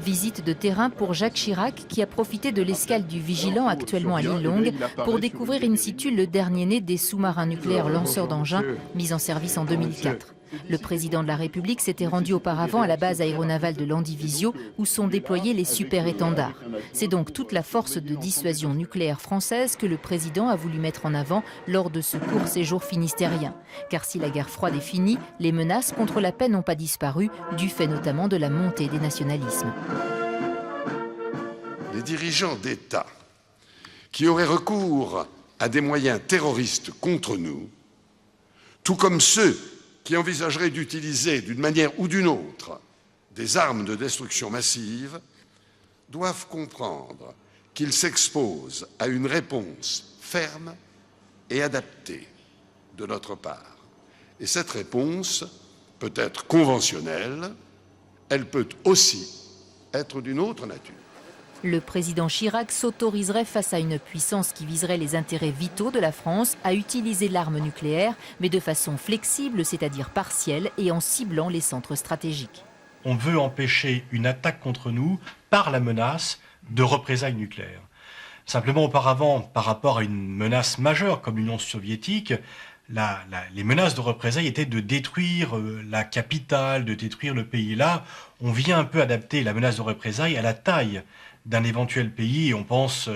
Visite de terrain pour Jacques Chirac qui a profité de l'escale du Vigilant actuellement à l'île Longue pour découvrir in situ le dernier né des sous-marins nucléaires lanceurs d'engins mis en service en 2004. Le président de la République s'était rendu auparavant à la base aéronavale de Landivisiau où sont déployés les super-étendards. C'est donc toute la force de dissuasion nucléaire française que le président a voulu mettre en avant lors de ce court séjour finistérien. Car si la guerre froide est finie, les menaces contre la paix n'ont pas disparu, du fait notamment de la montée des nationalismes. Les dirigeants d'État qui auraient recours à des moyens terroristes contre nous, tout comme ceux qui envisageraient d'utiliser d'une manière ou d'une autre des armes de destruction massive, doivent comprendre qu'ils s'exposent à une réponse ferme et adaptée de notre part. Et cette réponse peut être conventionnelle, elle peut aussi être d'une autre nature. Le président Chirac s'autoriserait face à une puissance qui viserait les intérêts vitaux de la France à utiliser l'arme nucléaire, mais de façon flexible, c'est-à-dire partielle, et en ciblant les centres stratégiques. On veut empêcher une attaque contre nous par la menace de représailles nucléaires. Simplement auparavant, par rapport à une menace majeure comme l'Union soviétique, les menaces de représailles étaient de détruire la capitale, de détruire le pays. Là, on vient un peu adapter la menace de représailles à la taille d'un éventuel pays. On pense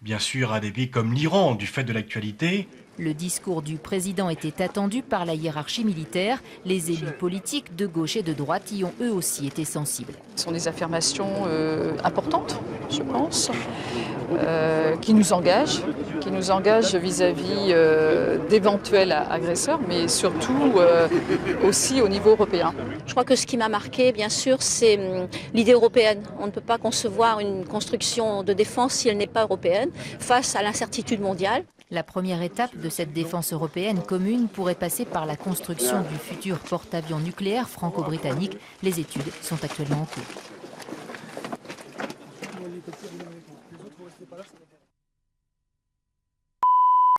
bien sûr à des pays comme l'Iran, du fait de l'actualité. Le discours du président était attendu par la hiérarchie militaire. Les élus politiques de gauche et de droite y ont eux aussi été sensibles. Ce sont des affirmations importantes, je pense, qui nous engagent vis-à-vis d'éventuels agresseurs, mais surtout aussi au niveau européen. Je crois que ce qui m'a marqué, bien sûr, c'est l'idée européenne. On ne peut pas concevoir une construction de défense si elle n'est pas européenne, face à l'incertitude mondiale. La première étape de cette défense européenne commune pourrait passer par la construction du futur porte-avions nucléaire franco-britannique. Les études sont actuellement en cours.